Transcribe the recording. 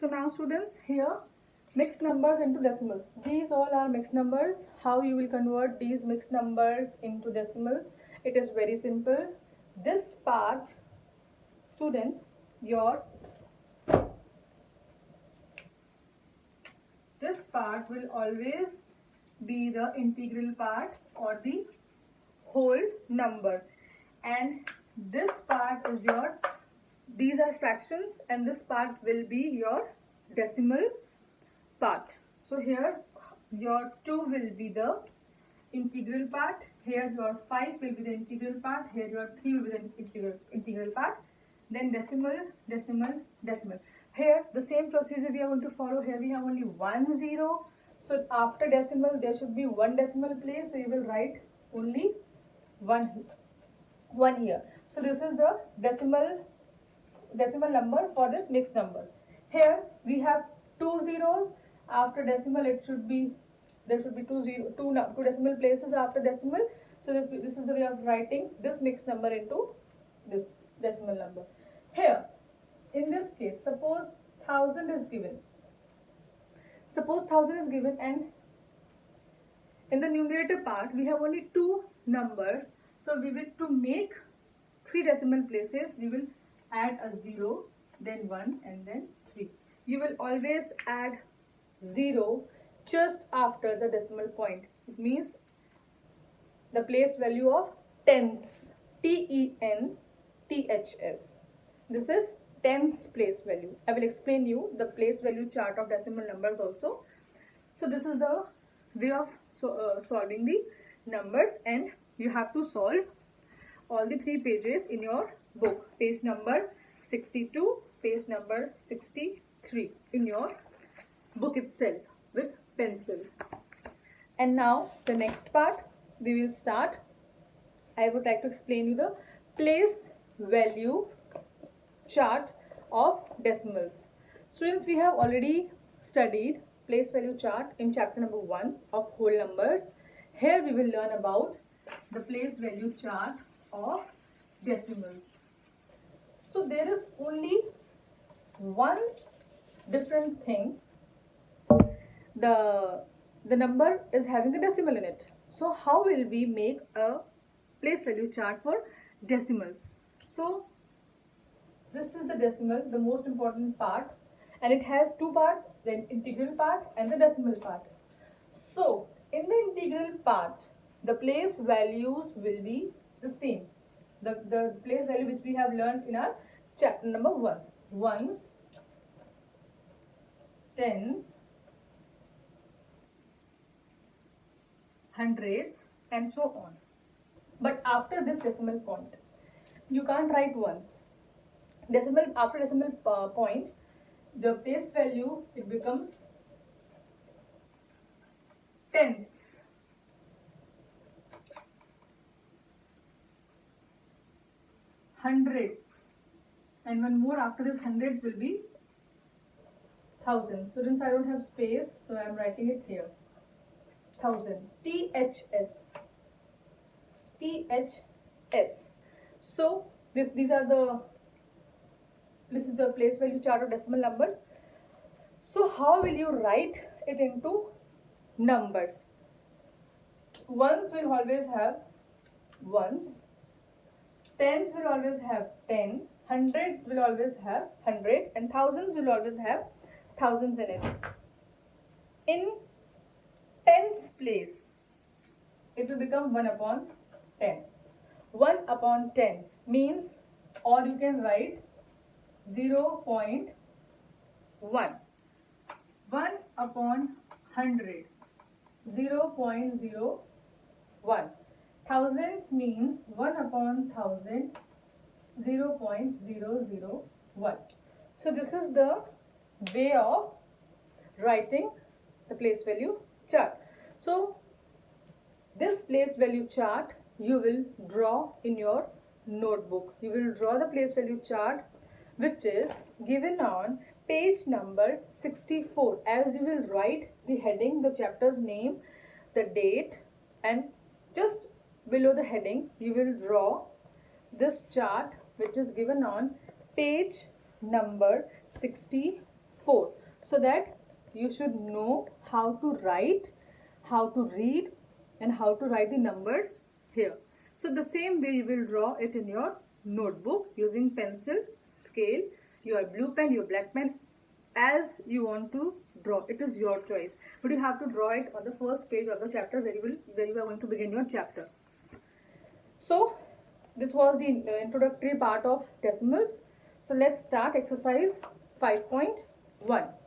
So now students, here mixed numbers into decimals. These all are mixed numbers. How you will convert these mixed numbers into decimals? It is very simple. This part, students, this part will always be the integral part or the whole number, and this part is these are fractions, and this part will be your decimal part. So here your 2 will be the integral part, here your 5 will be the integral part, here your 3 will be the integral part, then decimal, decimal, decimal. Here the same procedure we are going to follow. Here we have only 1 0, so after decimal there should be one decimal place, so you will write only one here. So this is the decimal number for this mixed number. Here we have 2 zeros. After decimal there should be two decimal places after decimal. So this is the way of writing this mixed number into this decimal number. Here in this case, suppose 1000 is given. And in the numerator part we have only two numbers, so we will, to make three decimal places, we will add a 0, then 1, and then 3. You will always add 0 just after the decimal point. It means the place value of tenths, TENTHS. This is tenths place value. I will explain you the place value chart of decimal numbers also. So this is the way of solving the numbers, and you have to solve all the 3 pages in your book. Page number 62, page number 63 in your book itself with pencil. And now the next part we will start. I would like to explain you the place value chart of decimals. Students, we have already studied place value chart in chapter number 1 of whole numbers. Here we will learn about the place value chart of decimals. So there is only one different thing. The number is having a decimal in it. So how will we make a place value chart for decimals? So this is the decimal, the most important part, and it has two parts, the integral part and the decimal part. So in the integral part, the place values will be the same. The place value which we have learned in our chapter number 1. Ones, tens, hundreds, and so on. But after this decimal point, you can't write ones. After decimal point, the place value, it becomes tenths. Hundreds, and one more after this hundreds will be thousands. Students, I don't have space, so I am writing it here. Thousands, THS. So this is the place value chart of decimal numbers. So how will you write it into numbers? Ones will always have ones, tens will always have 10, hundreds will always have hundreds, and thousands will always have thousands in it. In tens place, it will become 1 upon 10. 1 upon 10 means, or you can write 0.1. 1 upon 100, 0.01. Thousands means 1 upon 1000, 0.001. So this is the way of writing the place value chart. So this place value chart you will draw in your notebook. You will draw the place value chart which is given on page number 64, as you will write the heading, the chapter's name, the date, and just below the heading you will draw this chart which is given on page number 64. 4. So that you should know how to write, how to read, and how to write the numbers here. So the same way you will draw it in your notebook using pencil, scale, your blue pen, your black pen, as you want to draw. It is your choice, but you have to draw it on the first page of the chapter where you are going to begin your chapter. So this was the introductory part of decimals. So let's start exercise 5.1.